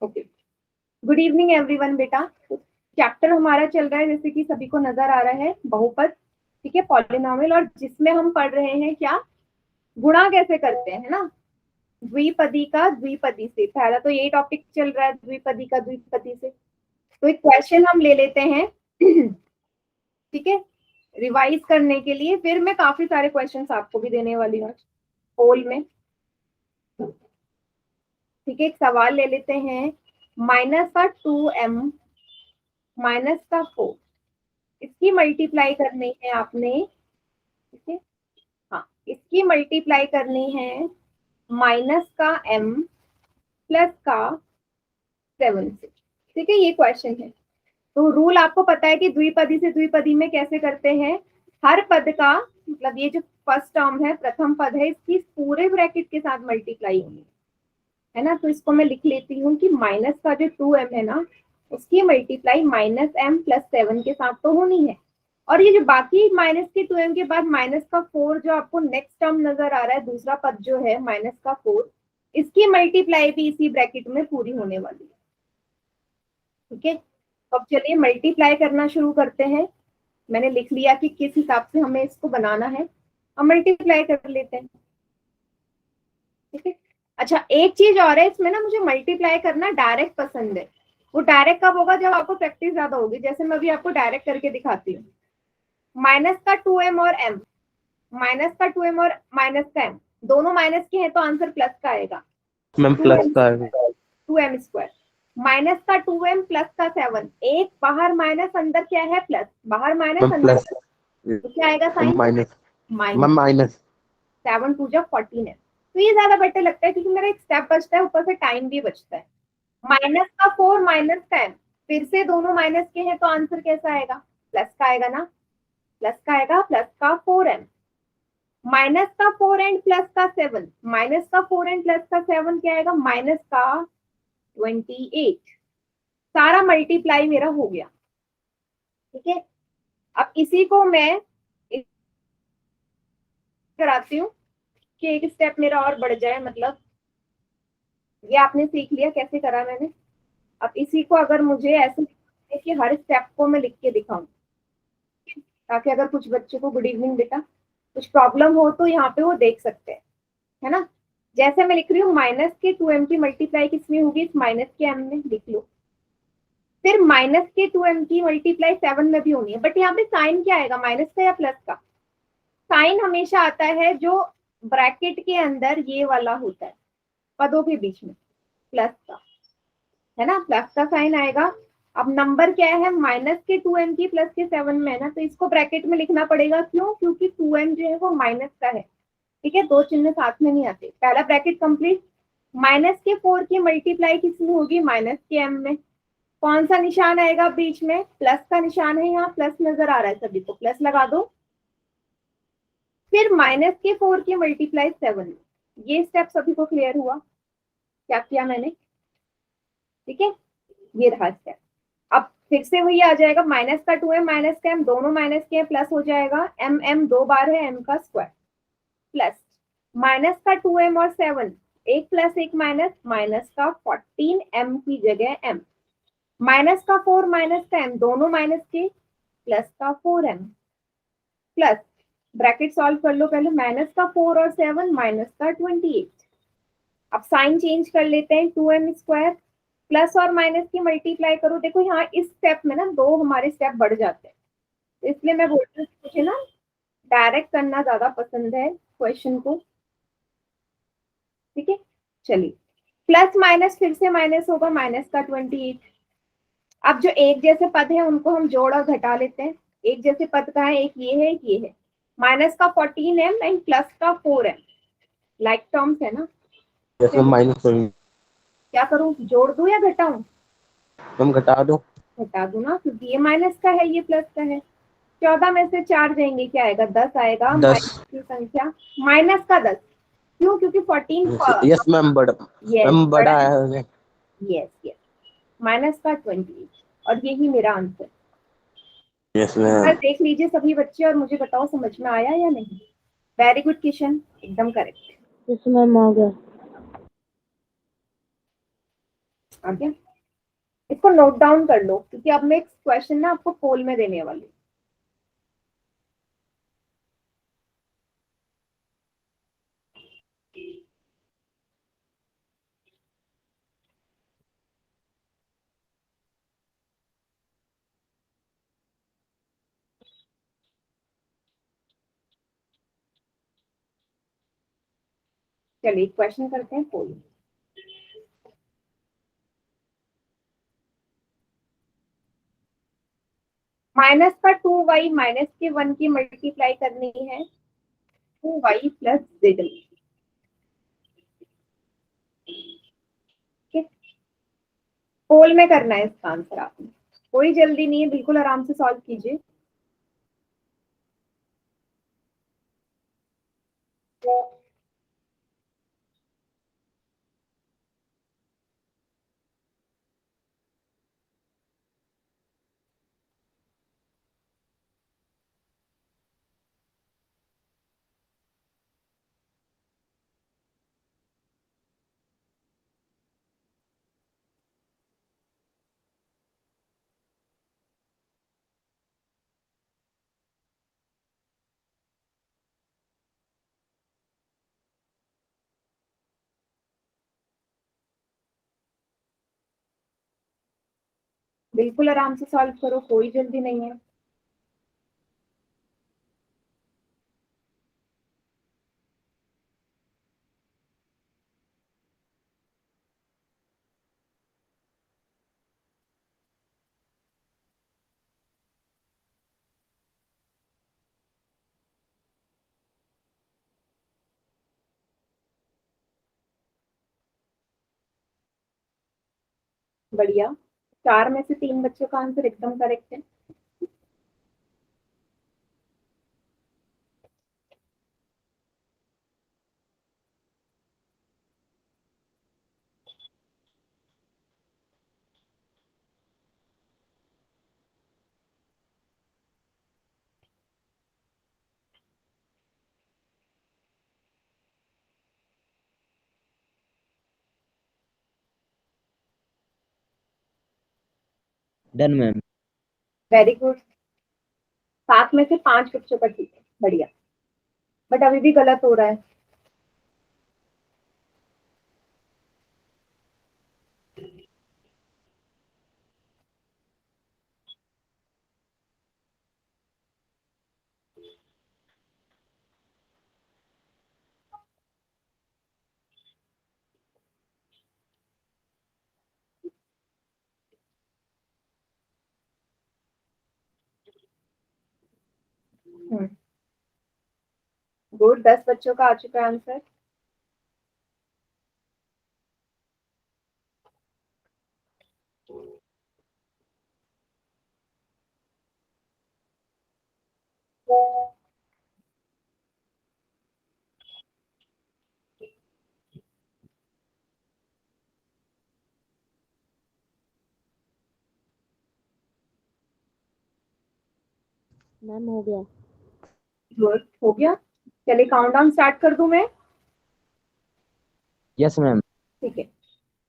Okay, good evening everyone. बेटा chapter हमारा चल रहा है, जैसे कि सभी को नजर आ रहा है, बहुपद, ठीक है, पॉलिनोमियल, और जिसमें हम पढ़ रहे हैं क्या, गुणा कैसे करते हैं, है ना, द्विपदी का द्विपदी से। पहला तो यही टॉपिक चल रहा है, द्विपदी का द्विपदी से। तो एक क्वेश्चन हम ले लेते हैं ठीक है, रिवाइज करने के लिए। फिर मैं काफी सारे क्वेश्चंस आपको भी देने वाली हूँ पोल में, ठीक है। एक सवाल ले लेते हैं, माइनस का 2m माइनस का 4, इसकी मल्टीप्लाई करनी है आपने, ठीक है। हाँ, इसकी मल्टीप्लाई करनी है माइनस का m प्लस का 7 से, ठीक है। ये क्वेश्चन है। तो रूल आपको पता है कि द्विपदी से द्विपदी में कैसे करते हैं। हर पद का मतलब ये जो फर्स्ट टर्म है, प्रथम पद है, इसकी पूरे ब्रैकेट के साथ मल्टीप्लाई होनी है ना। तो इसको मैं लिख लेती हूँ कि माइनस का जो 2m है ना, उसकी मल्टीप्लाई माइनस m प्लस 7 के साथ तो होनी है। और ये जो बाकी माइनस के 2m के बाद माइनस का 4 जो आपको नेक्स्ट टर्म नजर आ रहा है, दूसरा पद जो है माइनस का 4, इसकी मल्टीप्लाई भी इसी ब्रैकेट में पूरी होने वाली है, ठीक है। तो अब चलिए मल्टीप्लाई करना शुरू करते हैं। मैंने लिख लिया कि किस हिसाब से हमें इसको बनाना है, हम मल्टीप्लाई कर लेते हैं, ठीक है। अच्छा, एक चीज और है इसमें ना, मुझे मल्टीप्लाई करना डायरेक्ट पसंद है। वो डायरेक्ट कब होगा, जब आपको प्रैक्टिस ज्यादा होगी। जैसे मैं अभी आपको डायरेक्ट करके दिखाती हूँ, माइनस का 2m और m, माइनस का 2m और माइनस का m, दोनों माइनस के हैं तो आंसर प्लस का आएगा, मैम प्लस का है। 2m square. माइनस का 2m प्लस का 7, एक बाहर माइनस अंदर क्या है प्लस, बाहर माइनस मैम अंदर प्लस प्लस, तो क्या आएगा sign, minus. Minus. Ma'am minus 7 two जा 14 है। तो ये ज्यादा बेटर लगता है क्योंकि मेरा एक स्टेप बचता है, ऊपर से टाइम भी बचता है। माइनस का 4 माइनस का m, फिर से दोनों माइनस के हैं तो आंसर कैसा आएगा, प्लस का आएगा ना, प्लस का आएगा, प्लस का 4m। माइनस का 4 एंड प्लस का 7, माइनस का 4 एंड प्लस का 7 क्या आएगा, माइनस का 28। सारा मल्टीप्लाई मेरा हो गया, ठीक है। अब इसी को मैं कराती हूँ कि एक स्टेप मेरा और बढ़ जाए, मतलब ये आपने सीख लिया कैसे करा मैंने। अब इसी को अगर मुझे ऐसे कि हर स्टेप को मैं लिख के दिखाऊं, ताकि अगर कुछ बच्चे को, गुड इवनिंग बेटा, कुछ प्रॉब्लम हो तो यहाँ पे वो देख सकते हैं, है ना। जैसे मैं लिख रही हूँ, माइनस के 2m की मल्टीप्लाई किसमें होगी, इस माइनस के m में, लिख लो। फिर माइनस के 2m की मल्टीप्लाई 7 में भी होनी है, बट यहाँ पे साइन क्या आएगा, माइनस का या प्लस का। साइन हमेशा आता है जो ब्रैकेट के अंदर ये वाला होता है, पदों के बीच में, प्लस का, है ना, प्लस का साइन आएगा। अब नंबर क्या है, माइनस के 2m की प्लस के 7 में है ना, तो इसको ब्रैकेट में लिखना पड़ेगा। क्यों, क्योंकि 2m जो है वो माइनस का है, ठीक है, दो चिन्ह साथ में नहीं आते। पहला ब्रैकेट कंप्लीट। माइनस के 4 की मल्टीप्लाई किसमें होगी, माइनस के m में। कौन सा निशान आएगा बीच में, प्लस का निशान है, यहाँ प्लस नजर आ रहा है सभी को, प्लस लगा दो। फिर माइनस के 4 की मल्टीप्लाई 7, ये स्टेप सभी को क्लियर हुआ, क्या किया मैंने, ठीक है। ये रहा स्टेप। अब फिर से वही आ जाएगा, माइनस का 2m माइनस का m, दोनों माइनस के प्लस हो जाएगा, m दो बार है, m का स्क्वायर, प्लस माइनस का 2m और 7, एक प्लस एक माइनस, माइनस का 14 m की जगह m, माइनस का 4 माइनस का m, दोनों माइनस के, प्लस का 4m, प्लस ब्रैकेट सॉल्व कर लो पहले, माइनस का 4 और 7, माइनस का 28। अब साइन चेंज कर लेते हैं, 2m स्क्वायर, प्लस और माइनस की मल्टीप्लाई करो। देखो यहाँ इस स्टेप में ना दो हमारे स्टेप बढ़ जाते हैं, तो इसलिए मैं बोलती हूँ मुझे ना डायरेक्ट करना ज्यादा पसंद है क्वेश्चन को, ठीक है। चलिए, प्लस माइनस फिर से माइनस होगा, माइनस का 28। अब जो एक जैसे पद है उनको हम जोड़ और घटा लेते हैं। एक जैसे पद का है, एक ये है, एक ये है। माइनस का 14m एंड प्लस का 4m, लाइक टर्म्स है ना। यस मैम माइनस करूँगी। क्या करूं, जोड़ दूं या घटाऊं, मैम घटा दो। घटा दूं ना, क्योंकि ये माइनस का है, ये प्लस का है। 14 में से 4 जाएंगे, क्या आएगा, 10 आएगा। 10। माइनस की संख्या, माइनस का 10, क्यों, क्योंकि 14 यस मैम बड़ा। यस मैम बड़ा बड़ा है, है। यस यस, माइनस का 28, और यही मेरा आंसर। यस कल मैम। देख लीजिए सभी बच्चे और मुझे बताओ समझ में आया या नहीं। वेरी गुड किशन, एकदम करेक्ट। यस मैम आ गया। आ गया? इसको नोट डाउन कर लो क्योंकि अब मैं एक क्वेश्चन ना आपको पोल में देने वाली हूँ। चलिए क्वेश्चन करते हैं पोल। माइनस का 2y माइनस के 1 की मल्टीप्लाई करनी है 2y प्लस जेड। पोल में करना है इसका आंसर आपने, कोई जल्दी नहीं है, बिल्कुल आराम से सॉल्व कीजिए। बिल्कुल आराम से सॉल्व करो, कोई जल्दी नहीं है। बढ़िया, 4 में से 3 बच्चों का आंसर एकदम करेक्ट है। Done ma'am. वेरी गुड, 7 में से 5 बच्चों का ठीक है, बढ़िया। बट अभी भी गलत हो रहा है। गुड, 10 बच्चों का आ चुका है आंसर। मैम हो गया। गुड, हो गया। चलिए काउंटडाउन स्टार्ट कर दूं मैं? Yes ma'am. ठीक है,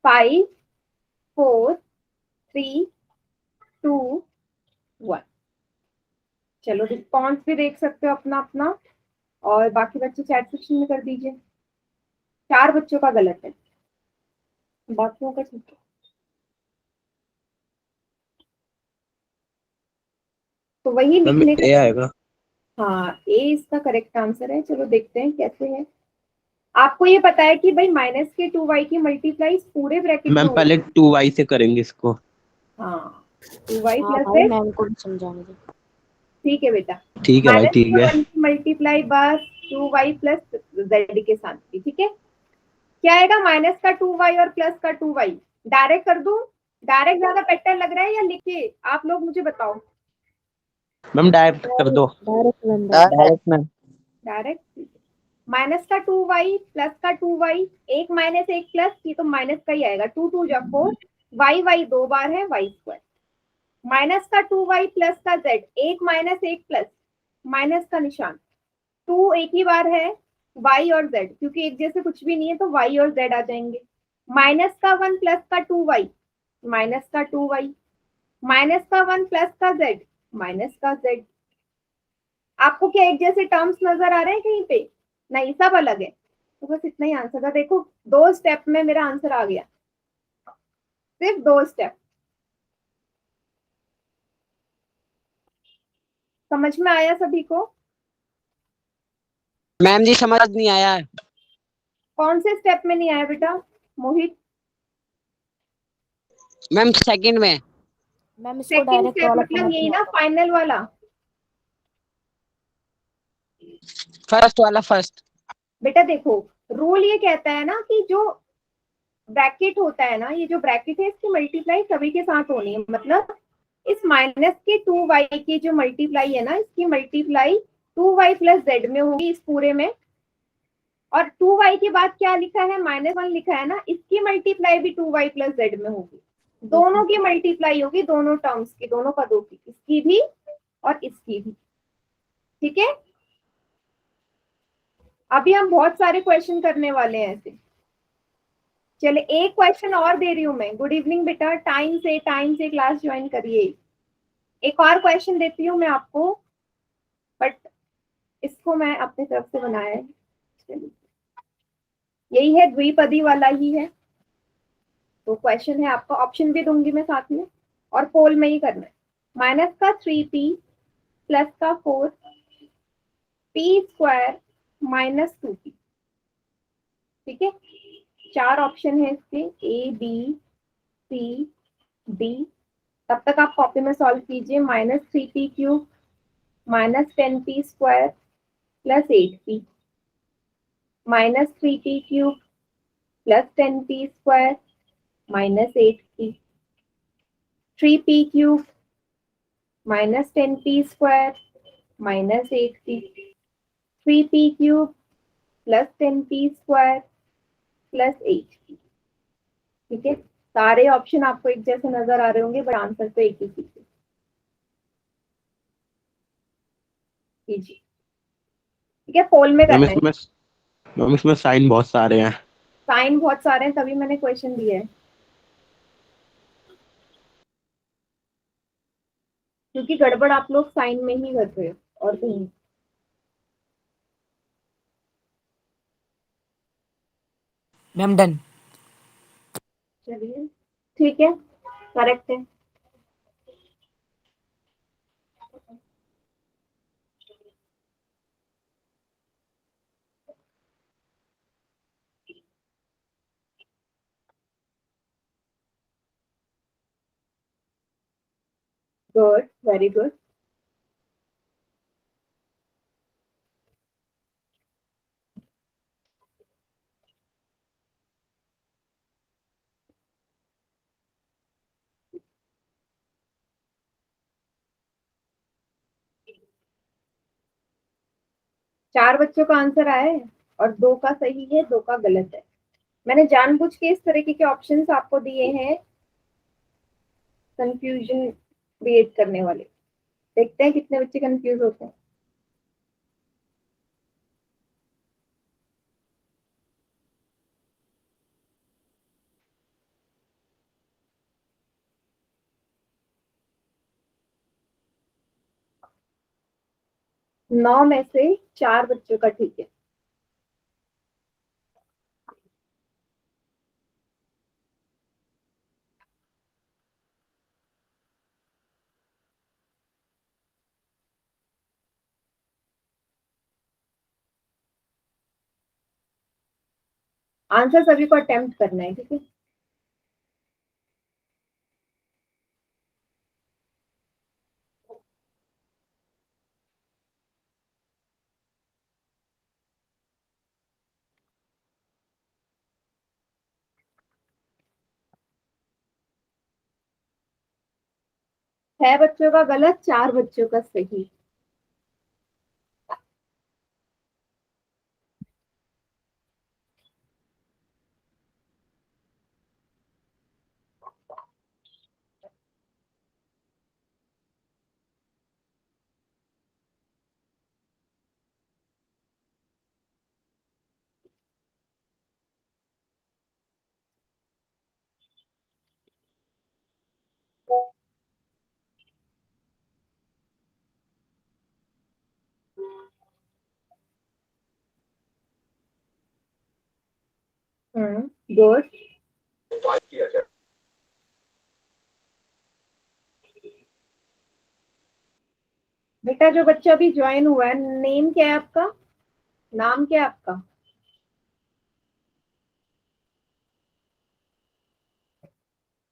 5 4 3 2 1। चलो रिस्पॉन्स भी देख सकते हो अपना अपना, और बाकी बच्चे चैट सेक्शन में कर दीजिए। 4 बच्चों का गलत है, बाकियों का ठीक है। तो वही मैम लिखने ए का। आएगा। हाँ, ए इसका करेक्ट आंसर है। चलो देखते हैं कैसे है। आपको ये पता है कि भाई माइनस के 2y की मल्टीप्लाई पूरे ब्रैकेट में मैम होगी। पहले 2y से करेंगे इसको। हाँ, 2y हाँ प्लस भाई z। मैम को भी समझाने दो। ठीक है बेटा, ठीक है भाई, माइनस ठीक के है। 1 की मल्टीप्लाई बस 2y प्लस z के साथ की। ठीक है, क्या आएगा? माइनस का 2y और प्लस का 2y। डायरेक्ट कर दूं? डायरेक्ट ज्यादा बेटर लग रहा है या लिखे? आप लोग मुझे बताओ। मैम डायरेक्ट कर दो। Direct ma'am direct ma'am. Direct. Minus का 2y प्लस का 2y, एक माइनस एक प्लस, ये तो माइनस का ही आएगा। 2 2 जा 4, y 2 बार है y स्क्वायर। माइनस का 2y प्लस का z, एक माइनस एक प्लस, माइनस का निशान। 2 एक ही बार है, y और z, क्योंकि एक जैसे कुछ भी नहीं है तो y और z आ जाएंगे। माइनस का 1 प्लस का 2y, माइनस का 2y, माइनस का 1 प्लस का z, माइनस का z। आपको क्या एक जैसे टर्म्स नजर आ रहे हैं कहीं पे? नहीं, सब अलग है। तो बस इतना ही आंसर था। देखो 2 स्टेप में मेरा आंसर आ गया, सिर्फ 2 स्टेप। समझ में आया सभी को? मैम जी समझ नहीं आया है। कौन से स्टेप में नहीं आया बेटा मोहित? मैम सेकंड में। मैम इसको सेकंड डायरेक्ट स्टेप वाला मतलब समझ यही नहीं ना, आता। फाइनल वाला। फर्स्ट वाला फर्स्ट। बेटा देखो, रूल ये कहता है ना कि जो ब्रैकेट होता है ना, ये जो ब्रैकेट है इसकी मल्टीप्लाई सभी के साथ होनी है। मतलब इस माइनस के 2y की जो मल्टीप्लाई है ना, इसकी मल्टीप्लाई 2y प्लस जेड में होगी इस पूरे में। और 2y के बाद क्या लिखा है, -1 लिखा है ना, इसकी मल्टीप्लाई भी 2y प्लस जेड में होगी। दोनों की मल्टीप्लाई होगी, दोनों टर्म्स की, दोनों पदों की, इसकी भी और इसकी भी। ठीक है, अभी हम बहुत सारे क्वेश्चन करने वाले हैं ऐसे। चले एक क्वेश्चन और दे रही हूँ मैं। गुड इवनिंग बेटा, टाइम से क्लास ज्वाइन करिए। एक और क्वेश्चन देती हूँ मैं आपको, बट इसको मैं अपनी तरफ से बनाया है। यही है, द्विपदी वाला ही है। तो क्वेश्चन है आपका, ऑप्शन भी दूंगी मैं साथ में, और पोल में ही करना है। माइनस का 3p प्लस का 4p² -2p। ठीक है, 4 ऑप्शन है इसके, ए बी सी डी। तब तक आप कॉपी में सॉल्व कीजिए। -3p³ -10p² +8p, -3p³ +10p² -8p, 3p³ -10p² -8p, 3p³ +10p² +8p। ठीक है, सारे ऑप्शन आपको एक जैसे नजर आ रहे होंगे, बट आंसर तो एक ही कीजिए। ठीक है, पोल में मैम करना है। इसमें साइन बहुत सारे हैं। साइन बहुत सारे हैं, तभी मैंने क्वेश्चन दिया है, क्योंकि गड़बड़ आप लोग साइन में ही कर रहे हो और कहीं। Ma'am done. चलिए ठीक है, करेक्ट है। Good, very good. चार बच्चों का आंसर आया है और 2 का सही है, 2 का गलत है। मैंने जानबूझ के इस तरीके के ऑप्शंस आपको दिए हैं, कंफ्यूजन क्रिएट करने वाले। देखते हैं कितने बच्चे कंफ्यूज होते हैं। नौ में से 4 बच्चों का ठीक है। आंसर सभी को अटेम्प्ट करना है, ठीक है। छह बच्चों का गलत, 4 बच्चों का सही। गुड। बेटा जो बच्चा अभी ज्वाइन हुआ है, नेम क्या है आपका, नाम क्या है आपका?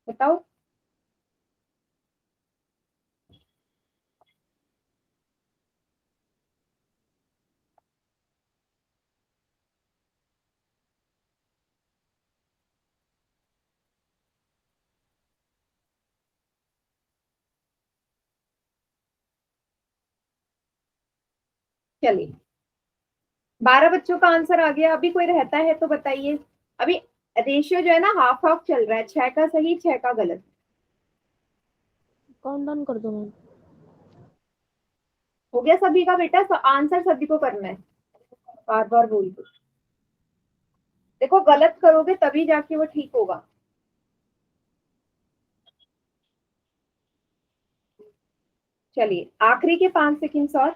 बताओ। चलिए 12 बच्चों का आंसर आ गया। अभी कोई रहता है तो बताइए। अभी रेशियो जो है ना हाफ हाफ चल रहा है, 6 का सही 6 का गलत। काउंट डाउन कर दो मैम। हो गया सभी का बेटा? आंसर सभी को करना है, बार बार बोल दो। देखो गलत करोगे तभी जाके वो ठीक होगा। चलिए आखिरी के 5 सेकेंड्स और।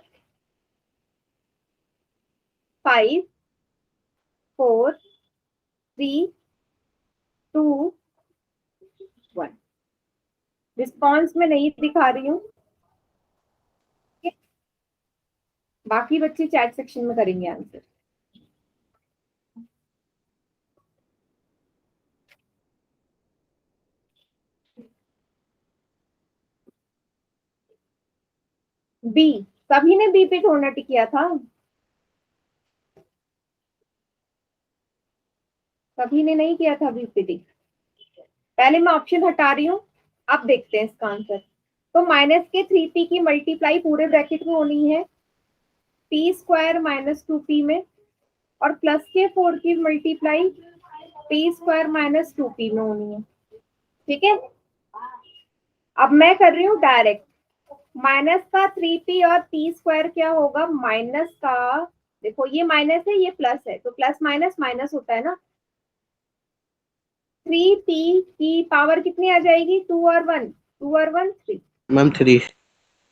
5 4 3 2 1। रिस्पॉन्स में नहीं दिखा रही हूँ, बाकी बच्चे चैट सेक्शन में करेंगे आंसर। बी, सभी ने बी पे छोड़ना टिक किया था, सभी ने नहीं किया था बी पे टिक। पहले मैं ऑप्शन हटा रही हूँ, अब देखते हैं इसका आंसर। तो माइनस के 3p की मल्टीप्लाई पूरे ब्रैकेट में होनी है p स्क्वायर माइनस 2p में, और प्लस के 4 की multiply p square minus 2p में होनी है। ठीक है, अब मैं कर रही हूँ डायरेक्ट। माइनस का 3p और p स्क्वायर क्या होगा, माइनस का, देखो ये माइनस है ये प्लस है, तो प्लस माइनस माइनस होता है ना। 3p की पावर कितनी आ जाएगी, 2 और 1, 2 और 1 3। Ma'am 3।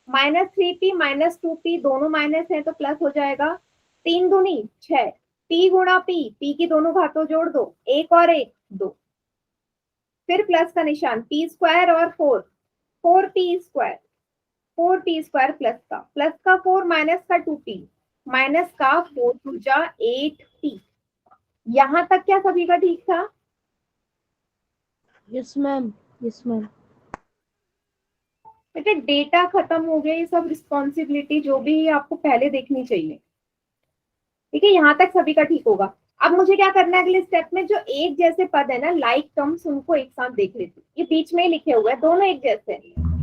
Minus 3p minus 2p दोनों माइनस है तो प्लस हो जाएगा। 3 दूनी 6, p गुणा p की दोनों घातों जोड़ दो, 1 और 1 2, फिर प्लस का निशान, p स्क्वायर और 4, 4p square, 4p square plus का 4 माइनस का 2p, माइनस का 4 दूजा 8p। यहां तक क्या सभी का ठीक था? Yes ma'am, yes ma'am. बेटा डेटा खत्म हो गया, ये सब रिस्पॉन्सिबिलिटी जो भी है आपको पहले देखनी चाहिए। ठीक है, यहाँ तक सभी का ठीक होगा। अब मुझे क्या करना है अगले स्टेप में, जो एक जैसे पद है ना लाइक टर्म्स, उनको एक साथ देख लेती हूँ। ये बीच में ही लिखे हुए हैं, दोनों एक जैसे हैं।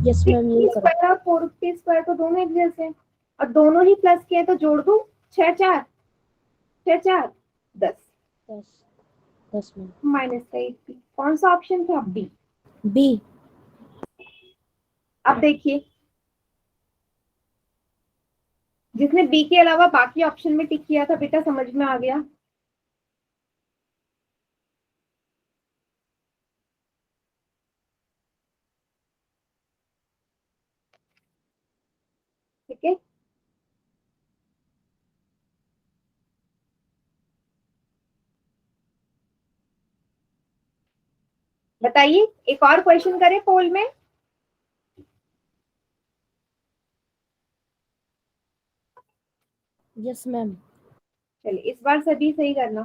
यस मैम, यही करो। स्क्वायर और 4p स्क्वायर तो दोनों एक जैसे हैं, और दोनों ही प्लस के हैं तो जोड़ दूं, 6 4 6 4 10 10 10 मैम। माइनस का 8p। कौन सा ऑप्शन था? बी। बी। अब देखिए, जिसने बी के अलावा बाकी ऑप्शन में टिक किया था बेटा, समझ में आ गया? ठीक है, बताइए एक और क्वेश्चन करें पोल में। Yes ma'am. चलिए इस बार सभी सही करना।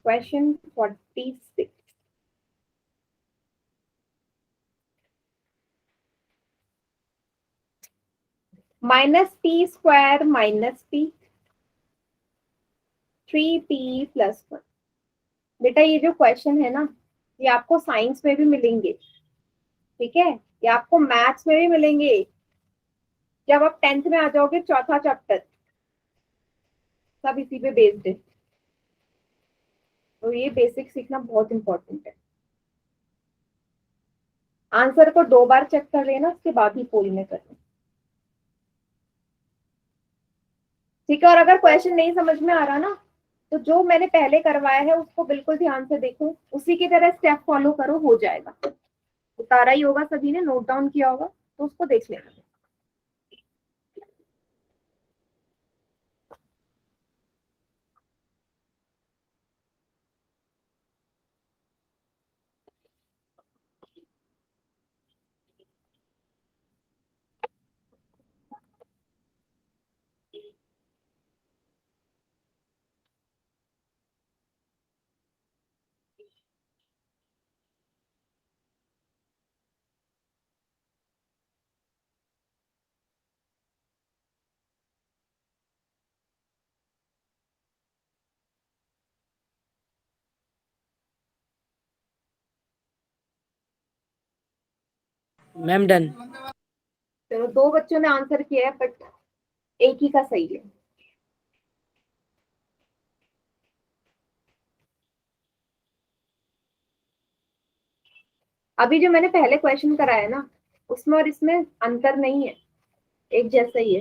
Question 46, minus P square minus P 3p plus 1। बेटा ये जो क्वेश्चन है ना, ये आपको साइंस में भी मिलेंगे। ठीक है, ये आपको मैथ्स में भी मिलेंगे, जब आप 10th में आ जाओगे, चौथा चैप्टर सब इसी पे बेस्ड है। तो ये बेसिक सीखना बहुत इंपॉर्टेंट है। आंसर को 2 बार चेक कर लेना, उसके बाद ही पोल में करना। ठीक है, और अगर क्वेश्चन नहीं समझ में आ रहा ना, तो जो मैंने पहले करवाया है उसको बिल्कुल ध्यान से देखो, उसी की तरह स्टेप फॉलो करो, हो जाएगा। उतारा ही होगा सभी ने, नोट डाउन किया होगा, तो उसको देख लेना। Ma'am done. चलो 2 बच्चों ने आंसर किया है बट एक ही का सही है। अभी जो मैंने पहले क्वेश्चन कराया ना उसमें और इसमें अंतर नहीं है, एक जैसा ही है।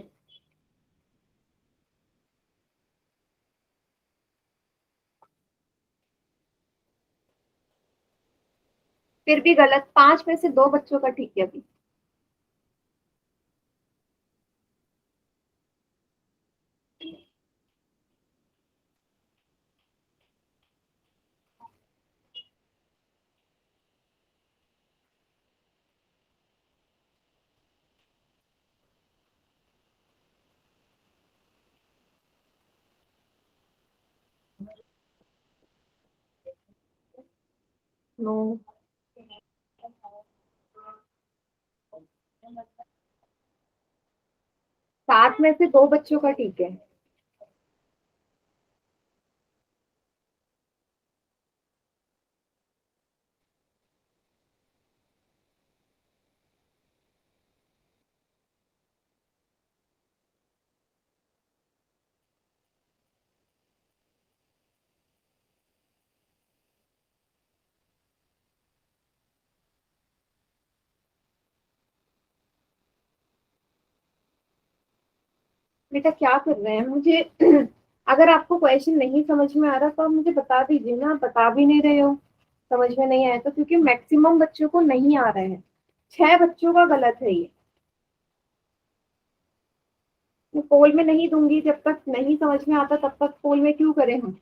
फिर भी गलत, 5 में से 2 बच्चों का ठीक है अभी। नो, 7 में से 2 बच्चों का ठीक है। बेटा क्या कर रहे हैं मुझे अगर आपको क्वेश्चन नहीं समझ में आ रहा तो आप मुझे बता दीजिए ना, बता भी नहीं रहे हो। समझ में नहीं आया तो, क्योंकि मैक्सिमम बच्चों को नहीं आ रहे हैं, 6 बच्चों का गलत है ये। मैं पोल में नहीं दूंगी, जब तक नहीं समझ में आता तब तक पोल में क्यों करें हम।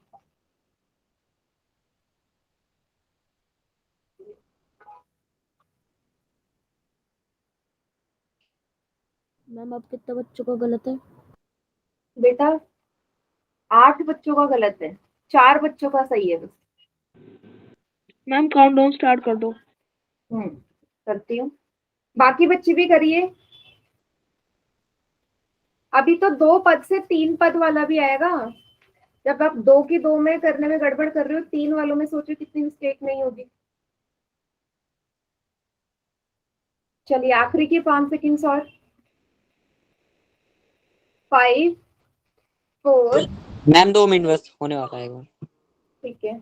मैम अब कितने बच्चों का गलत है? बेटा 8 बच्चों का गलत है, 4 बच्चों का सही है बस। मैम काउंटडाउन स्टार्ट कर दो। करती हूँ, बाकी बच्चे भी करिए। अभी तो 2 पद से 3 पद वाला भी आएगा। जब आप 2 की 2 में करने में गड़बड़ कर रहे हो, 3 वालों में सोचो कितनी मिस्टेक नहीं होगी। चलिए आखिरी के 5 सेकंड्स और। 5 4 मैम 2 मिनट बस होने वाला है। ठीक है।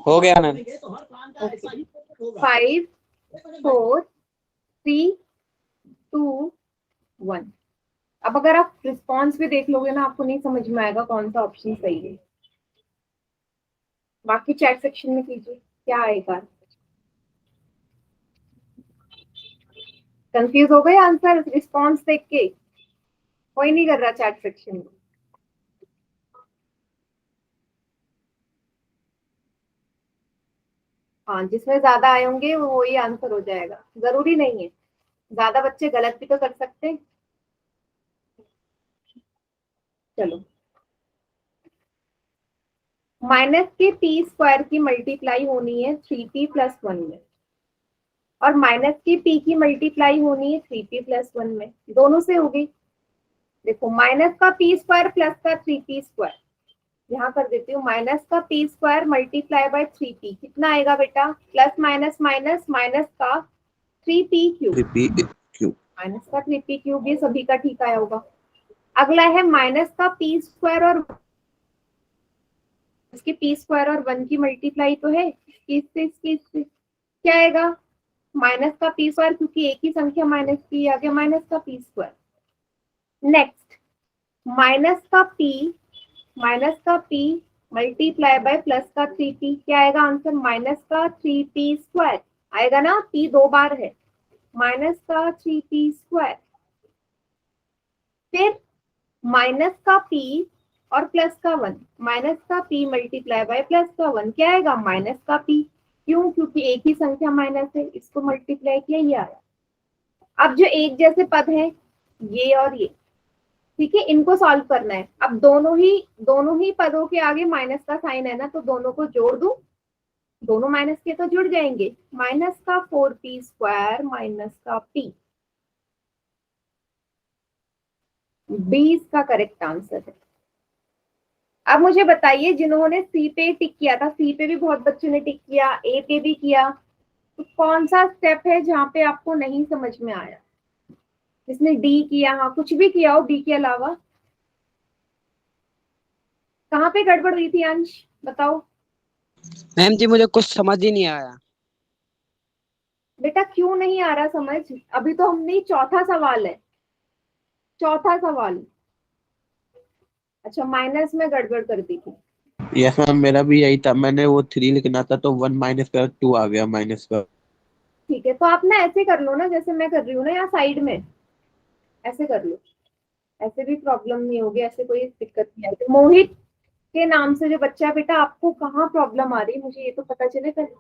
हो गया मैम। 5 4 3 2 1। अब अगर आप रिस्पॉन्स भी देख लोगे ना, आपको नहीं समझ में आएगा कौन सा ऑप्शन सही है। बाकी चैट सेक्शन में कीजिए क्या आएगा। कंफ्यूज हो गए आंसर रिस्पॉन्स देख के? कोई नहीं कर रहा चैट सेक्शन में। हाँ, जिसमें ज्यादा आए होंगे वो वही आंसर हो जाएगा, जरूरी नहीं है। ज्यादा बच्चे गलत भी तो कर सकते हैं। चलो, माइनस के पी स्क्वायर की मल्टीप्लाई होनी है 3p+1 में, और माइनस की पी की मल्टीप्लाई होनी है 3p+1 में, दोनों से होगी। देखो माइनस का पी स्क्वायर प्लस का 3p स्क्वायर, यहाँ कर देती हूँ। माइनस का P square multiply by 3p कितना आएगा बेटा? प्लस माइनस माइनस माइनस का 3p cube, 3p cube. Minus का 3p क्यूब, ये सभी का ठीक आया होगा। अगला है माइनस का पी स्क्वायर और इसके पी स्क्वायर और 1 की मल्टीप्लाई तो है, इसकी क्या आएगा? माइनस का पी स्क्वायर, क्योंकि एक ही संख्या माइनस की आ गया, माइनस का पी स्क्वायर। नेक्स्ट माइनस का पी मल्टीप्लाई बाय प्लस का 3p, क्या आएगा आंसर? माइनस का 3p स्क्वायर आएगा ना, p 2 बार है, माइनस का 3p स्क्वायर। फिर माइनस का p और प्लस का 1, माइनस का p मल्टीप्लाई बाय प्लस का 1 क्या आएगा? माइनस का p। क्यों? क्योंकि एक ही संख्या माइनस है, इसको मल्टीप्लाई किया, ये आया। अब जो एक जैसे पद हैं ये और ये, ठीक है, इनको सॉल्व करना है। अब दोनों ही पदों के आगे माइनस का साइन है ना, तो दोनों को जोड़ दूं, दोनों माइनस के तो जुड़ जाएंगे। माइनस का 4p स्क्वायर माइनस का p, बी इसका करेक्ट आंसर है। अब मुझे बताइए, जिन्होंने सी पे टिक किया था, सी पे भी बहुत बच्चों ने टिक किया, ए पे भी किया, तो कौन सा स्टेप है जहां पे आपको नहीं समझ में आया? जिसने डी किया, हाँ कुछ भी किया हो डी के अलावा, कहाँ पे गड़बड़ हुई थी अंश, बताओ। मैम जी मुझे कुछ समझ ही नहीं आया। बेटा क्यों नहीं आ रहा समझ? अभी तो हमने चौथा सवाल है, चौथा सवाल। अच्छा, माइनस में गड़बड़ कर दी थी। यस मैम, मेरा भी यही था। मैंने वो 3 लिखना था तो 1 माइनस कर 2 आ गया माइनस का। ठीक है, तो आप ना ऐसे कर लो ना, जैसे मैं कर रही हूँ ना, यहाँ साइड में ऐसे कर लो, ऐसे भी प्रॉब्लम नहीं होगी, ऐसे कोई दिक्कत नहीं आएगी। मोहित के नाम से जो बच्चा है, बेटा आपको कहाँ प्रॉब्लम आ रही है, मुझे ये तो पता चले पहले,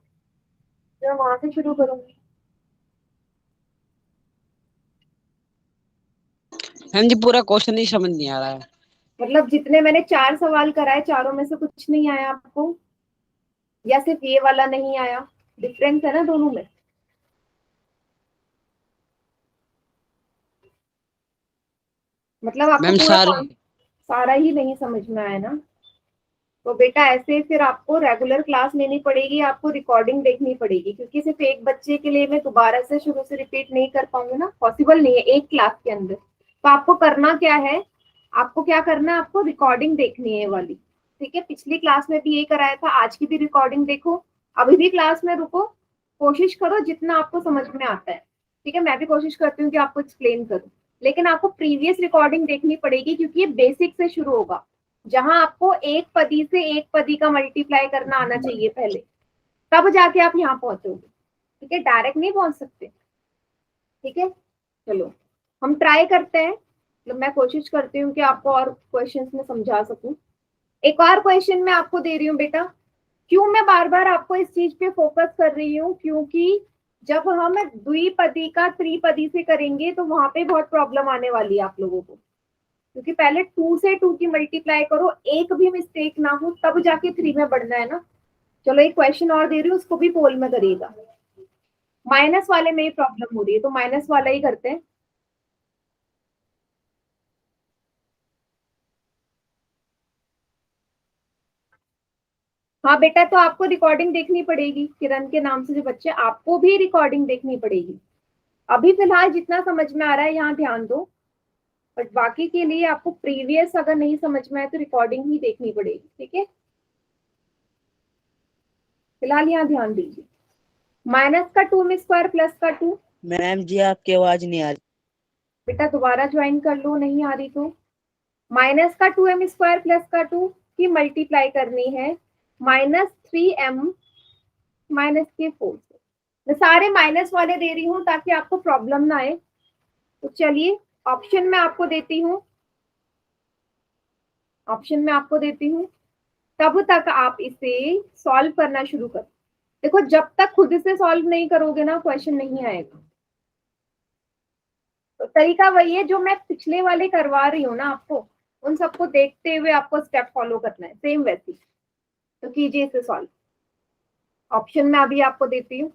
मैं वहां से शुरू करूंगी। मैम जी पूरा क्वेश्चन ही समझ नहीं आ रहा है। मतलब जितने मैंने 4 सवाल कराए, चारों में से कुछ नहीं आया आपको, या सिर्फ ये वाला नहीं आया? डिफरेंस है ना दोनों में। मतलब आपको मैम पूरा सारे। सारा ही नहीं समझ में आया ना? तो बेटा ऐसे फिर आपको रेगुलर क्लास लेनी पड़ेगी, आपको रिकॉर्डिंग देखनी पड़ेगी, क्योंकि सिर्फ एक बच्चे के लिए मैं दोबारा से शुरू से रिपीट नहीं कर पाऊंगी ना, पॉसिबल नहीं है एक क्लास के अंदर। तो आपको करना क्या है, आपको क्या करना है, आपको रिकॉर्डिंग देखनी है ये वाली। ठीक है, पिछली क्लास में भी ये कराया था, आज की भी रिकॉर्डिंग देखो, अभी भी क्लास में रुको, कोशिश करो जितना आपको समझ में आता है। ठीक है, मैं भी कोशिश करती हूँ कि आपको एक्सप्लेन करूँ, लेकिन आपको प्रीवियस रिकॉर्डिंग देखनी पड़ेगी, क्योंकि ये बेसिक से शुरू होगा, जहां आपको एक पदी से एक पदी का मल्टीप्लाई करना आना चाहिए पहले, तब जाके आप यहाँ पहुंचोगे। ठीक है, डायरेक्ट नहीं पहुंच सकते। ठीक है, चलो हम ट्राई करते हैं, मतलब मैं कोशिश करती हूँ कि आपको और क्वेश्चंस में समझा सकूं। एक और क्वेश्चन मैं आपको दे रही हूँ बेटा। क्यों मैं बार बार आपको इस चीज पे फोकस कर रही हूँ, क्योंकि जब हम द्विपदी का त्रिपदी से करेंगे तो वहां पे बहुत प्रॉब्लम आने वाली है आप लोगों को, क्योंकि पहले 2 से 2 की मल्टीप्लाई करो, एक भी मिस्टेक ना हो, तब जाके 3 में बढ़ना है ना। चलो एक क्वेश्चन और दे रही हूँ, उसको भी पोल में करिएगा। माइनस वाले में ही प्रॉब्लम हो रही है, तो माइनस वाला ही करते हैं। हाँ बेटा, तो आपको रिकॉर्डिंग देखनी पड़ेगी, किरण के नाम से जो बच्चे, आपको भी रिकॉर्डिंग देखनी पड़ेगी। अभी फिलहाल जितना समझ में आ रहा है यहाँ ध्यान दो, बट बाकी के लिए आपको प्रीवियस अगर नहीं समझ में आए तो रिकॉर्डिंग ही देखनी पड़ेगी। ठीक है, फिलहाल यहाँ ध्यान दीजिए। माइनस का 2 में स्क्वायर, प्लस का 2। मैम जी आपकी आवाज नहीं आ रही। बेटा दोबारा ज्वाइन कर लो, नहीं आ रही तो। माइनस का 2m स्क्वायर प्लस का 2 की मल्टीप्लाई करनी है -3m माइनस के 4 से। मैं सारे माइनस वाले दे रही हूँ ताकि आपको प्रॉब्लम ना आए। तो चलिए, ऑप्शन में आपको देती हूँ, ऑप्शन में आपको देती हूँ, तब तक आप इसे सॉल्व करना शुरू करो। देखो, जब तक खुद से सॉल्व नहीं करोगे ना, क्वेश्चन नहीं आएगा। तो तरीका वही है जो मैं पिछले वाले करवा रही हूँ ना आपको, उन सबको देखते हुए आपको स्टेप फॉलो करना है, सेम वैसी। तो कीजिए इसे सॉल्व। ऑप्शन में अभी आपको देती हूँ।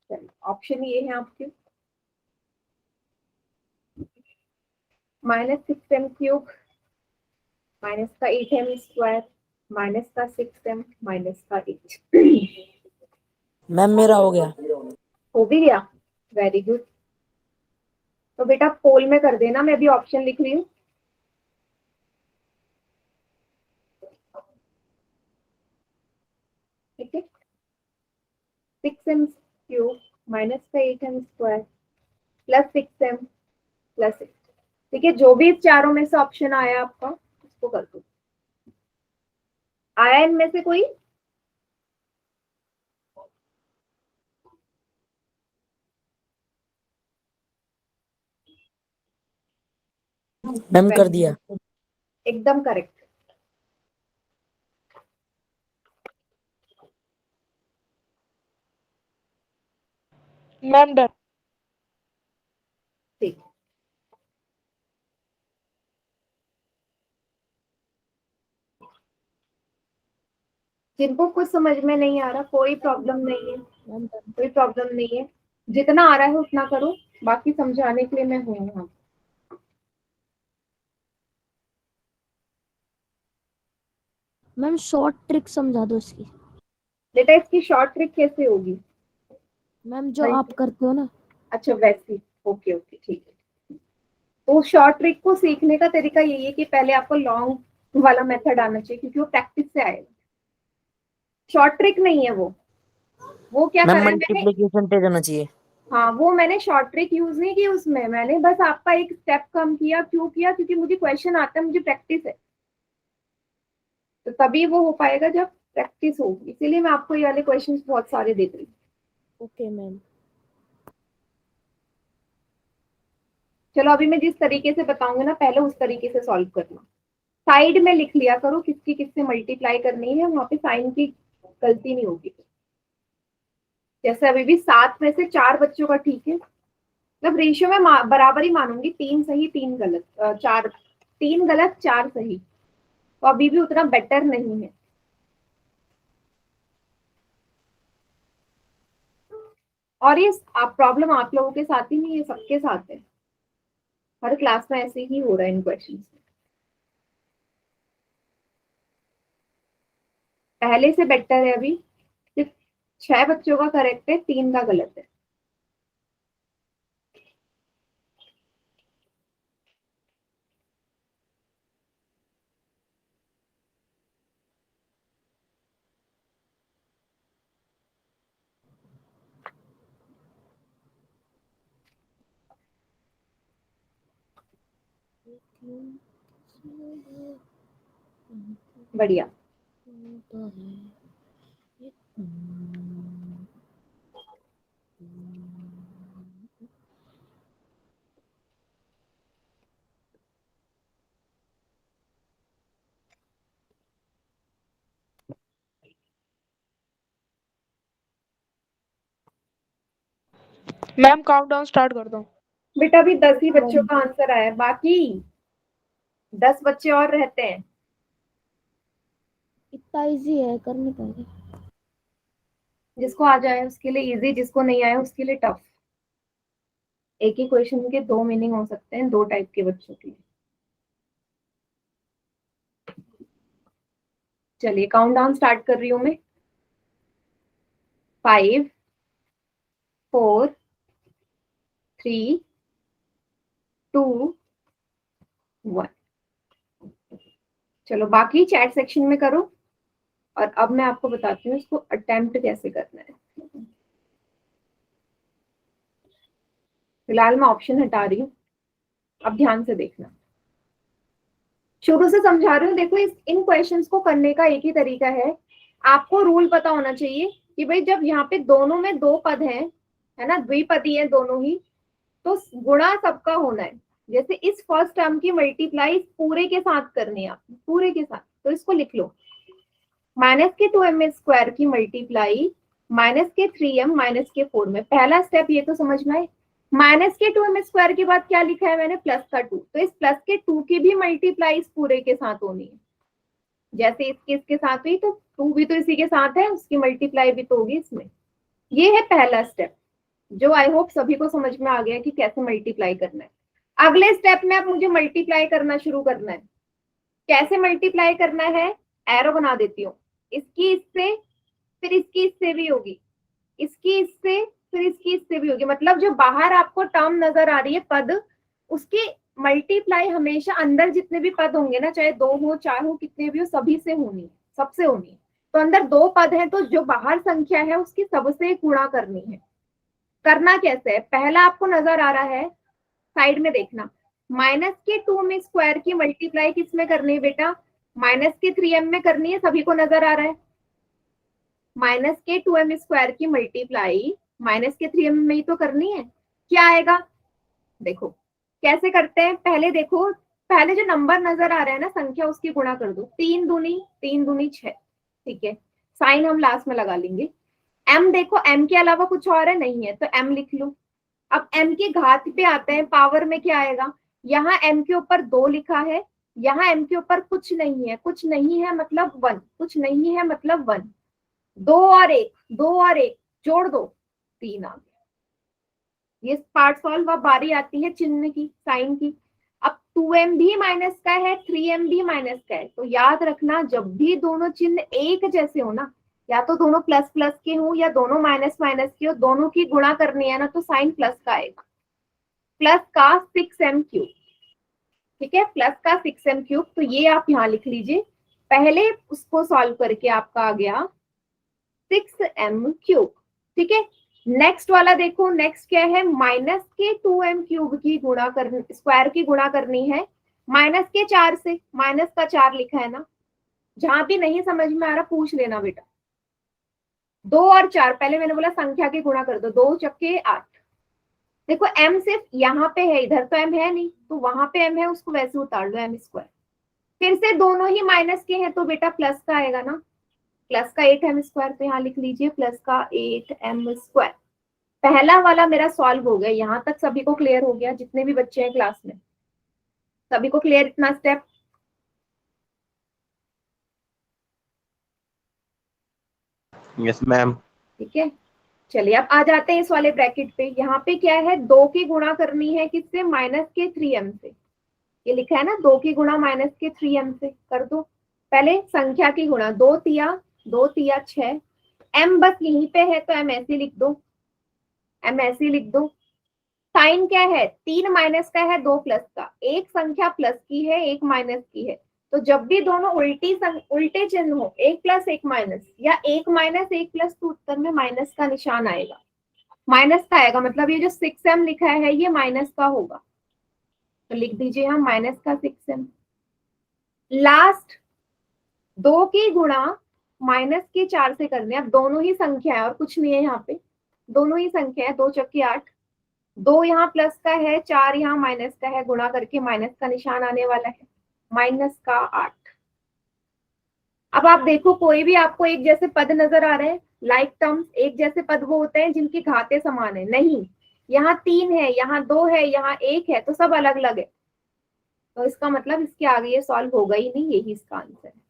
चलिए, ऑप्शन ये है आपके, -6m³ माइनस का 8m² माइनस का 6m माइनस का 8। मैम मेरा हो गया। हो भी गया, वेरी गुड। तो बेटा पोल में कर देना, मैं भी ऑप्शन लिख रही हूँ। ठीक है, 6m³ माइनस का 8m² प्लस 6m प्लस 6। ठीक है, जो भी इस चारों में से ऑप्शन आया आपका, उसको कर दो। आया इनमें से कोई? मैम कर दिया। एकदम करेक्ट। Ma'am done. ठीक। जिनको कुछ समझ में नहीं आ रहा कोई प्रॉब्लम नहीं है, मैम डन। कोई प्रॉब्लम नहीं है, जितना आ रहा है उतना करो, बाकी समझाने के लिए मैं हूँ यहाँ। मैम शॉर्ट ट्रिक समझा दो इसकी। बेटा इसकी शॉर्ट ट्रिक कैसे होगी? मैम जो आप करते हो ना। अच्छा वैसी, ओके ओके ठीक है। तो शॉर्ट ट्रिक को सीखने का तरीका यही है कि पहले आपको लॉन्ग वाला मेथड आना चाहिए, क्योंकि वो प्रैक्टिस से आएगा। शॉर्ट ट्रिक नहीं है वो क्या मैम करा है मैंने, मल्टीप्लिकेशन पे जाना चाहिए। हाँ वो मैंने शॉर्ट ट्रिक यूज नहीं की उसमें, मैंने बस आपका एक स्टेप कम किया। क्यों किया? क्योंकि मुझे क्वेश्चन आता है, मुझे प्रैक्टिस है, तो तभी वो हो पाएगा जब प्रैक्टिस होगी। इसीलिए मैं आपको ये वाले क्वेश्चंस बहुत सारे देती हूँ। Okay ma'am. चलो अभी मैं जिस तरीके से बताऊंगी ना, पहले उस तरीके से सॉल्व करना। साइड में लिख लिया करो किसकी किससे मल्टीप्लाई करनी है, वहां पे साइन की गलती नहीं होगी। जैसे अभी भी 7 में से 4 बच्चों का ठीक है, मतलब रेशियो में बराबर ही मानूंगी, 3 सही 3 गलत, 4 3 गलत 4 सही, तो अभी भी उतना बेटर नहीं है। और ये आप प्रॉब्लम आप लोगों के साथ ही नहीं है, सबके साथ है, हर क्लास में ऐसे ही हो रहा है इन क्वेश्चन में। पहले से बेटर है अभी, सिर्फ 6 बच्चों का करेक्ट है, 3 का गलत है। बढ़िया। मैम काउंटडाउन स्टार्ट कर दो। बेटा अभी 10 ही बच्चों का आंसर आया है, बाकी 10 बच्चे और रहते हैं। इतना इजी है, कर नहीं पाएंगे। जिसको आ जाए उसके लिए इजी, जिसको नहीं आया उसके लिए टफ। एक ही क्वेश्चन के 2 मीनिंग हो सकते हैं, 2 टाइप के बच्चों के लिए। चलिए काउंटडाउन स्टार्ट कर रही हूं मैं। 5 4 3 2 1। चलो बाकी चैट सेक्शन में करो, और अब मैं आपको बताती हूँ इसको अटेम्प्ट कैसे करना है। फिलहाल मैं ऑप्शन हटा रही हूँ, अब ध्यान से देखना। शुरू से समझा रही हूँ, देखो इन क्वेश्चंस को करने का एक ही तरीका है। आपको रूल पता होना चाहिए कि भाई जब यहाँ पे दोनों में 2 पद हैं, है ना, द्विपदी है दोनों ही, तो गुणा सबका होना है। जैसे इस फर्स्ट टर्म की मल्टीप्लाई पूरे के साथ करनी है आपने, पूरे के साथ, तो इसको लिख लो। -2m² की मल्टीप्लाई -3m -4 में। पहला स्टेप ये तो समझ में आए, -2m² के बाद क्या लिखा है मैंने, +2, तो इस +2 की भी मल्टीप्लाई इस पूरे के साथ होनी है। जैसे इसके साथ हुई तो 2 भी तो इसी के साथ है, उसकी मल्टीप्लाई भी तो होगी इसमें। ये है पहला स्टेप, जो आई होप सभी को समझ में आ गया कि कैसे मल्टीप्लाई करना है। अगले स्टेप में अब मुझे मल्टीप्लाई करना शुरू करना है। कैसे मल्टीप्लाई करना है, एरो बना देती हूँ। इसकी इससे, फिर इसकी इससे भी होगी, इसकी इससे, फिर इसकी इससे भी होगी। मतलब जो बाहर आपको टर्म नजर आ रही है पद, उसकी मल्टीप्लाई हमेशा अंदर जितने भी पद होंगे ना, चाहे 2 हो 4 हो कितने भी हो, सभी से होनी है, सबसे होनी है। तो अंदर 2 पद है, तो जो बाहर संख्या है उसकी सबसे गुणा करनी है। करना कैसे है, पहला आपको नजर आ रहा है, साइड में देखना, -2m² की मल्टीप्लाई किस में करनी है बेटा, -3m में करनी है, सभी को नजर आ रहा है। -2m² की मल्टीप्लाई -3m में ही तो करनी है। क्या आएगा, देखो कैसे करते हैं, पहले देखो पहले जो नंबर नजर आ रहा है ना संख्या, उसकी गुणा कर दो। 3 दूनी 6, ठीक है। साइन हम लास्ट में लगा लेंगे। m देखो, m के अलावा कुछ और है नहीं है, तो m लिख लो। अब m की घात पे आते हैं, पावर में क्या आएगा, यहाँ m के ऊपर 2 लिखा है, यहाँ m के ऊपर कुछ नहीं है, कुछ नहीं है मतलब 1, कुछ नहीं है मतलब 1। 2 और 1, 2 और 1 जोड़ दो, 3 आ गया। ये पार्ट सॉल्व। अब बारी आती है चिन्ह की, साइन की। अब 2m भी माइनस का है, 3m भी माइनस का है, तो याद रखना जब भी दोनों चिन्ह एक जैसे हो ना, या तो दोनों प्लस प्लस के हो या दोनों माइनस माइनस के हो, दोनों की गुणा करनी है ना, तो साइन प्लस का आएगा। प्लस का 6m3, ठीक है, प्लस का 6m3। तो ये आप यहाँ लिख लीजिए। पहले उसको सॉल्व करके आपका आ गया 6m3, ठीक है। नेक्स्ट वाला देखो, नेक्स्ट क्या है, माइनस के 2m3 की गुणा कर, स्क्वायर की गुणा करनी है माइनस के 4 से। माइनस का 4 लिखा है ना, जहां भी नहीं समझ में आ रहा पूछ लेना बेटा। 2 और 4, पहले मैंने बोला संख्या की गुणा कर दो, 2 चक्के 8। देखो m सिर्फ यहाँ पे है, इधर तो m है नहीं, तो वहां पे m है, उसको वैसे उतार लो m स्क्वायर। फिर से दोनों ही माइनस के हैं, तो बेटा प्लस का आएगा ना, प्लस का 8m स्क्वायर। तो यहाँ लिख लीजिए प्लस का 8m स्क्वायर। पहला वाला मेरा सॉल्व हो गया। यहाँ तक सभी को क्लियर हो गया, जितने भी बच्चे हैं क्लास में, सभी को क्लियर इतना स्टेप? Yes ma'am. ठीक है, चलिए अब आ जाते हैं इस वाले ब्रैकेट पे। यहाँ पे क्या है, 2 की गुणा करनी है किससे, माइनस के 3m से। ये लिखा है ना, 2 की गुणा माइनस के 3m से, कर दो। पहले संख्या की गुणा, 2 तिया 6, m बस यहीं पे है तो m ऐसे लिख दो, m ऐसे लिख दो। साइन क्या है, 3 माइनस का है 2 प्लस का, एक संख्या प्लस की है एक माइनस की है, तो जब भी दोनों उल्टे चिन्ह हो, एक प्लस एक माइनस या एक माइनस एक प्लस, तो उत्तर में माइनस का निशान आएगा, माइनस का आएगा। मतलब ये जो 6m लिखा है ये माइनस का होगा, तो लिख दीजिए हम माइनस का 6m। लास्ट 2 की गुणा माइनस के 4 से करने, अब दोनों ही संख्या है और कुछ नहीं है, यहाँ पे दोनों ही संख्या है, 2 चक्के 8, 2 यहाँ प्लस का है, 4 यहाँ माइनस का है, गुणा करके माइनस का निशान आने वाला है, माइनस का 8। अब आप देखो, कोई भी आपको एक जैसे पद नजर आ रहे हैं, लाइक टर्म्स, एक जैसे पद वो होते हैं जिनकी घातें समान है, नहीं, यहाँ 3 है, यहाँ 2 है, यहाँ 1 है, तो सब अलग अलग है, तो इसका मतलब इसके आगे ये सॉल्व होगा ही नहीं, यही इसका आंसर है।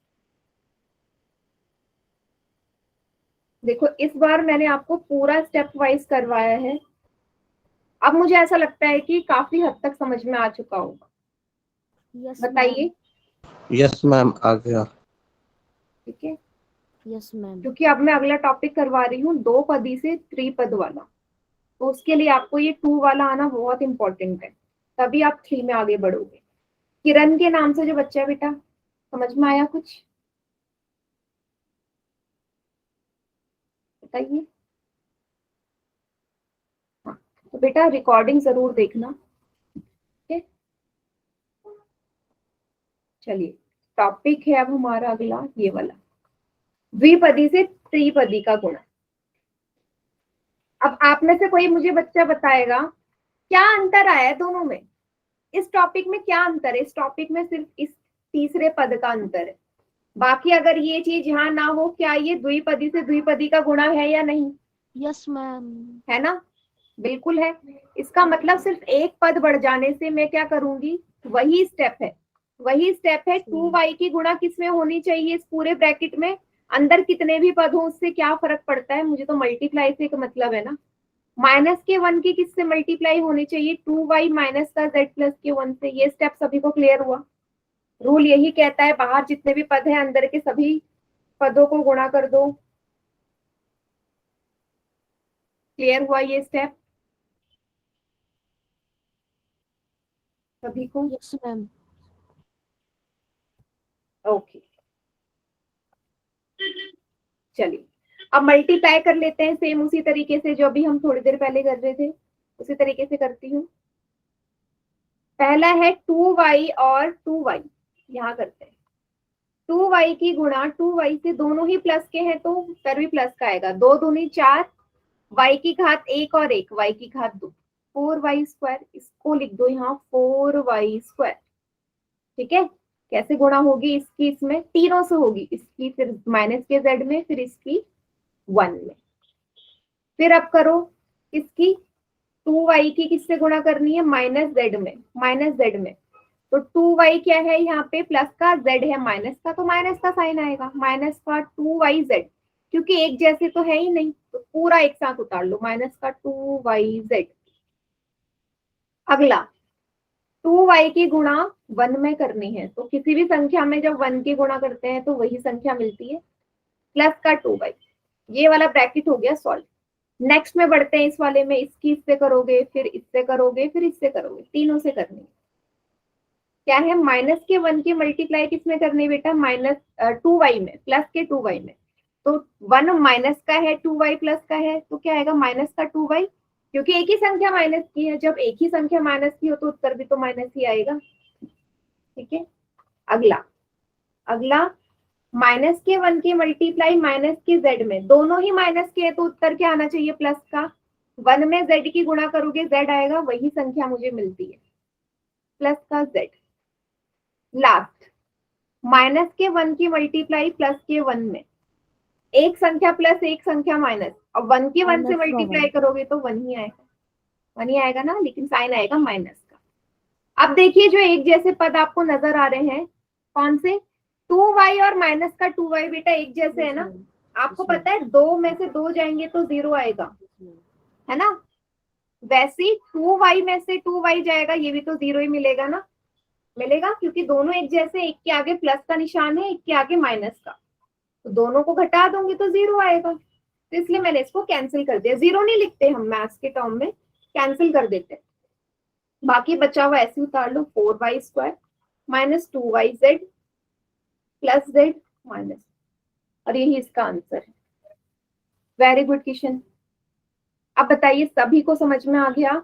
देखो इस बार मैंने आपको पूरा स्टेप वाइज करवाया है। अब मुझे ऐसा लगता है कि काफी हद तक समझ में आ चुका होगा, यस बताइए। यस मैम, आ गया। ठीक है, यस मैम। क्योंकि अब मैं अगला टॉपिक करवा रही हूँ 2 पदी से 3 पद वाला, तो उसके लिए आपको ये 2 वाला आना बहुत इंपॉर्टेंट है, तभी आप 3 में आगे बढ़ोगे। किरण के नाम से जो बच्चा है बेटा, समझ में आया कुछ, बताइए। हाँ, तो बेटा रिकॉर्डिंग जरूर देखना, ठीक है। चलिए टॉपिक है अब हमारा अगला ये वाला, द्विपदी से त्रिपदी का गुणा। अब आप में से कोई मुझे बच्चा बताएगा क्या अंतर आया है दोनों में, इस टॉपिक में क्या अंतर है। इस टॉपिक में सिर्फ इस तीसरे पद का अंतर है, बाकी अगर ये चीज यहाँ ना हो, क्या ये द्विपदी से द्विपदी का गुणा है या नहीं, यस मैम। है ना, बिल्कुल है। इसका मतलब सिर्फ एक पद बढ़ जाने से मैं क्या करूंगी, वही स्टेप है, वही स्टेप है। 2y की गुणा किसमें होनी चाहिए, इस पूरे ब्रैकेट में, अंदर कितने भी पद हो उससे क्या फर्क पड़ता है, मुझे तो मल्टीप्लाई से का मतलब है ना। माइनस के 1 की किससे मल्टीप्लाई होनी चाहिए, 2y माइनस का z प्लस के 1 से। ये स्टेप सभी को क्लियर हुआ। रूल यही कहता है, बाहर जितने भी पद हैं अंदर के सभी पदों को गुणा कर दो। क्लियर हुआ ये स्टेप सभी को? Yes ma'am. ओके, चलिए अब मल्टीप्लाई कर लेते हैं सेम उसी तरीके से जो अभी हम थोड़ी देर पहले कर रहे थे, उसी तरीके से करती हूँ। पहला है 2y और 2y, यहाँ करते हैं 2y की गुणा 2y से, दोनों ही प्लस के हैं तो उत्तर भी प्लस का आएगा। 2 दूनी 4, y की घात 1 और 1, y की घात 2, 4y स्क्वायर। इसको लिख दो यहाँ 4y स्क्वायर। ठीक है, कैसे गुणा होगी इसकी, इसमें तीनों से होगी, इसकी फिर माइनस के जेड में, फिर इसकी 1 में। फिर अब करो इसकी 2y की किससे गुणा करनी है, माइनस जेड में, माइनस जेड में। तो 2y क्या है यहाँ पे, प्लस का, z है माइनस का, तो माइनस का साइन आएगा, माइनस का 2yz, क्योंकि एक जैसे तो है ही नहीं, तो पूरा एक साथ उतार लो, माइनस का 2yz। अगला 2y की गुणा 1 में करनी है, तो किसी भी संख्या में जब 1 की गुणा करते हैं तो वही संख्या मिलती है, प्लस का 2y। ये वाला ब्रैकेट हो गया सॉल्व। नेक्स्ट में बढ़ते हैं, इस वाले में इसकी इससे करोगे, फिर इससे करोगे, फिर इससे करोगे, तीनों से करनी है। क्या है, माइनस के 1 की मल्टीप्लाई किसमें करनी है बेटा, माइनस 2y में, प्लस के 2y में। तो 1 माइनस का है, 2y प्लस का है, तो क्या आएगा, माइनस का 2y, क्योंकि एक ही संख्या माइनस की है, जब एक ही संख्या माइनस की हो तो उत्तर भी तो माइनस ही आएगा। ठीक है, अगला अगला माइनस के 1 की मल्टीप्लाई माइनस के z में, दोनों ही माइनस के है तो उत्तर क्या आना चाहिए, प्लस का। 1 में z की गुणा करोगे, z आएगा, वही संख्या मुझे मिलती है, प्लस का z। लास्ट माइनस के 1 की मल्टीप्लाई प्लस के 1 में, एक संख्या प्लस एक संख्या माइनस, और 1 की 1 से माइनस का मल्टीप्लाई 1। करोगे तो 1 ही आएगा, 1 ही आएगा ना, लेकिन साइन आएगा माइनस का। अब देखिए जो एक जैसे पद आपको नजर आ रहे हैं, कौन से, 2y और माइनस का 2y बेटा एक जैसे है ना, आपको पता है 2 में से 2 जाएंगे तो 0 आएगा, है ना। वैसे ही 2y में से 2y जाएगा, ये भी तो 0 ही मिलेगा ना, मिलेगा, क्योंकि दोनों एक जैसे, एक के आगे प्लस का निशान है, एक के आगे माइनस का, तो दोनों को घटा दूंगी तो 0 आएगा, तो इसलिए मैंने इसको कैंसिल कर दिया। 0 नहीं लिखते हम मैथ्स के टर्म में, कैंसिल कर देते हैं। बाकी बचा हुआ ऐसे उतार लो, 4y² minus 2yz plus z minus, और यही इसका आंसर है। Very good Kishan. अब बताइए सभी को समझ में आ गया?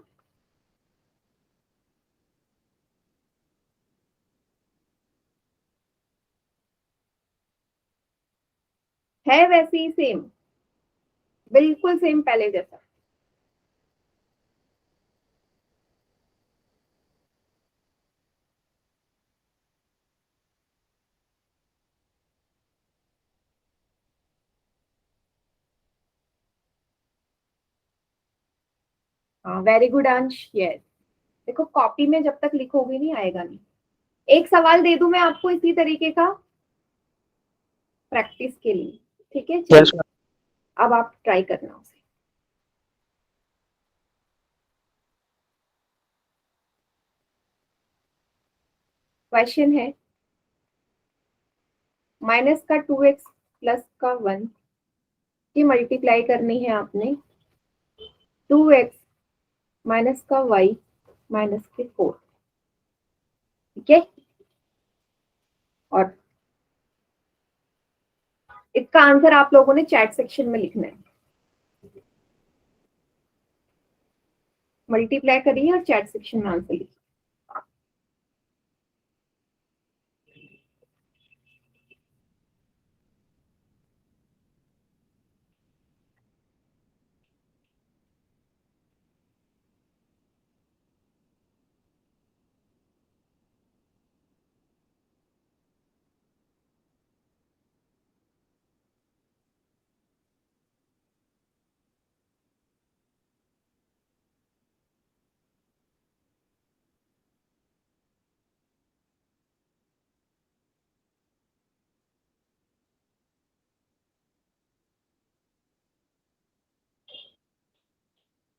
है वैसे ही सेम, बिल्कुल सेम पहले जैसा। हाँ वेरी गुड अंश, यस। देखो कॉपी में जब तक लिखोगे नहीं आएगा नहीं। एक सवाल दे दूं मैं आपको इसी तरीके का प्रैक्टिस के लिए, ठीक है, चलिए अब आप ट्राई करना उसे। क्वेश्चन है माइनस का 2x प्लस का 1 की मल्टीप्लाई करनी है आपने 2x माइनस का y माइनस के 4, ठीक है। और इसका आंसर आप लोगों ने चैट सेक्शन में लिखना है, मल्टीप्लाई करिए और चैट सेक्शन में आंसर लिखिए।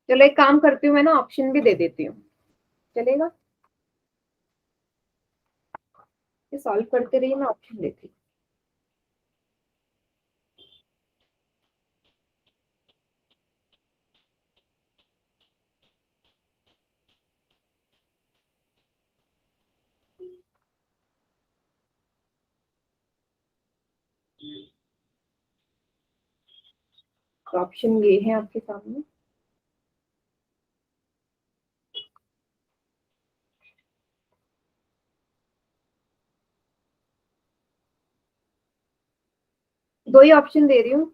चलो एक काम करती हूँ, मैं ना ऑप्शन भी दे देती हूँ, चलेगा? ये सॉल्व करते रहिए, मैं ऑप्शन देती हूँ। तो ऑप्शन ये है आपके सामने। दो ही ऑप्शन दे रही हूँ,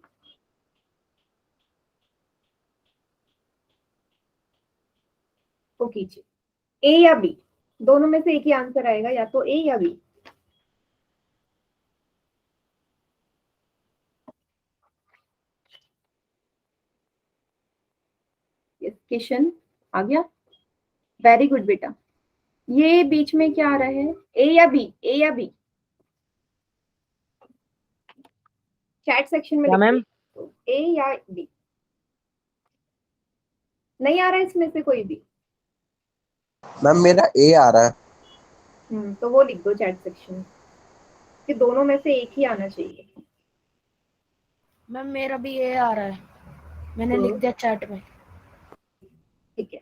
तो कीजिए, ए या बी। दोनों में से एक ही आंसर आएगा, या तो ए या बी। किशन आ गया, वेरी गुड बेटा। ये बीच में क्या आ रहा है, ए या बी? ए या बी चैट सेक्शन में क्या मैम? लिखिए, ए या बी। नहीं आ रहा है इसमें से कोई भी? मैम मेरा ए आ रहा है। तो वो लिख दो चैट सेक्शन कि दोनों में से एक ही आना चाहिए। मैम मेरा भी ये आ रहा है, मैंने तो लिख दिया चैट में। ठीक है,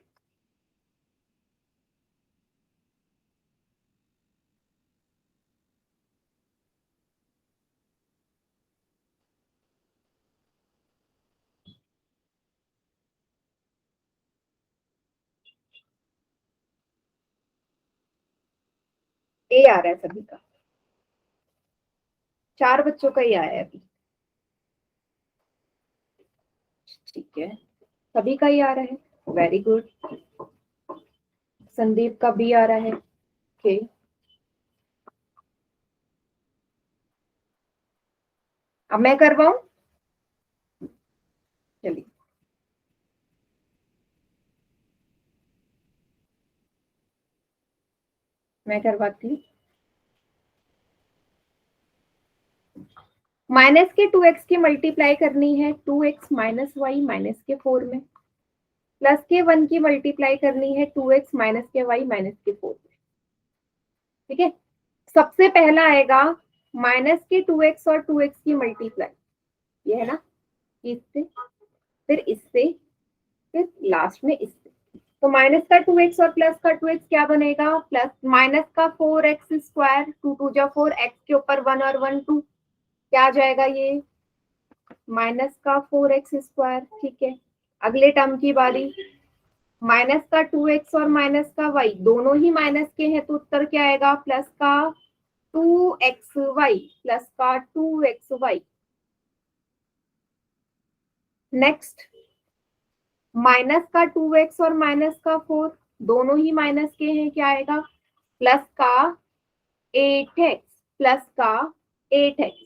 ए आ रहा है सभी का, 4 बच्चों का ही आया है अभी। ठीक है, सभी का ही आ रहा है, वेरी गुड। संदीप का भी आ रहा है, ओके। अब मैं करवाऊं? चलिए, मैं करवाती हूँ। माइनस के 2x की मल्टीप्लाई करनी है 2x माइनस वाई माइनस के 4 में, प्लस के 1 की मल्टीप्लाई करनी है 2x माइनस के वाई माइनस के 4 में। ठीक है, सबसे पहला आएगा माइनस के 2x और 2x की मल्टीप्लाई, ये है ना, इससे, फिर इससे, फिर लास्ट में इससे। तो माइनस का 2x और प्लस का 2x क्या बनेगा, प्लस माइनस का 4x स्क्वायर, 2 2 जा 4, x के ऊपर 1 और 1 2, क्या आ जाएगा ये, माइनस का 4x स्क्वायर। ठीक है, अगले टर्म की बारी, माइनस का 2x और माइनस का y दोनों ही माइनस के हैं, तो उत्तर क्या आएगा, प्लस का 2xy प्लस का 2xy। नेक्स्ट, माइनस का 2x और माइनस का 4 दोनों ही माइनस के हैं, क्या आएगा, प्लस का 8x प्लस का 8x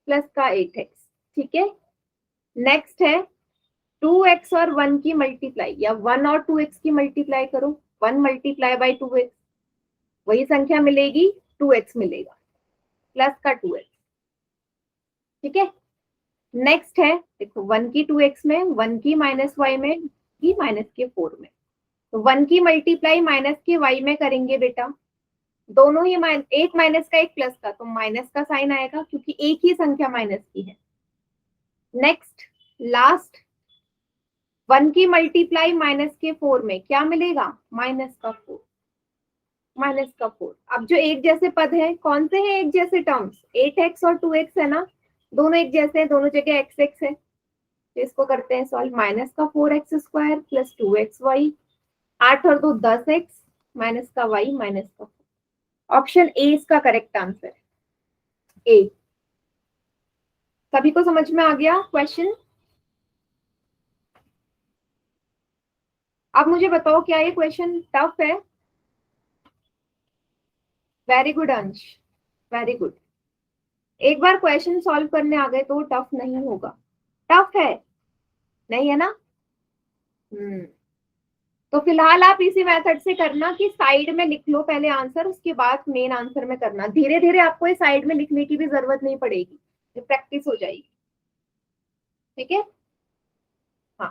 प्लस का 8x। ठीक है, नेक्स्ट है 2x और 1 की मल्टीप्लाई, या 1 और 2x की मल्टीप्लाई करो, 1 मल्टीप्लाई बाई 2x, वही संख्या मिलेगी, 2x मिलेगा, प्लस का 2x। ठीक है, नेक्स्ट है, देखो 1 की 2x में, 1 की माइनस y में, की माइनस के 4 में, तो 1 की मल्टीप्लाई माइनस के y में करेंगे बेटा, दोनों ही एक माइनस का एक प्लस का, तो माइनस का साइन आएगा क्योंकि एक ही संख्या माइनस की है। नेक्स्ट लास्ट, 1 की मल्टीप्लाई माइनस के 4 में क्या मिलेगा, माइनस का 4, माइनस का 4। अब जो एक जैसे पद है, कौन से हैं एक जैसे टर्म्स, 8x और 2x है ना, दोनों एक जैसे हैं, दोनों जगह x है, तो इसको करते हैं सॉल्व। माइनस का 4x स्क्वायर प्लस 2xy, 8 और 2 10x माइनस का y माइनस का 4। ऑप्शन ए इसका करेक्ट आंसर है, ए। सभी को समझ में आ गया क्वेश्चन? अब मुझे बताओ, क्या ये क्वेश्चन टफ है? वेरी गुड अंश, वेरी गुड। एक बार क्वेश्चन सॉल्व करने आ गए तो टफ नहीं होगा। टफ है नहीं है ना? तो फिलहाल आप इसी मेथड से करना कि साइड में लिख लो पहले आंसर, उसके बाद मेन आंसर में करना। धीरे धीरे आपको इस साइड में लिखने की भी जरूरत नहीं पड़ेगी, ये प्रैक्टिस हो जाएगी। ठीक है, हाँ।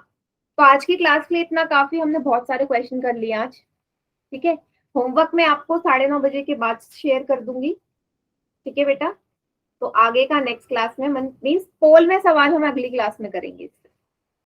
तो आज की क्लास के लिए इतना काफी, हमने बहुत सारे क्वेश्चन कर लिए आज। ठीक है, होमवर्क मैं आपको 9:30 के बाद शेयर कर दूंगी। ठीक है बेटा, तो आगे का नेक्स्ट क्लास में मीन्स पोल में सवाल हम अगली क्लास में करेंगे।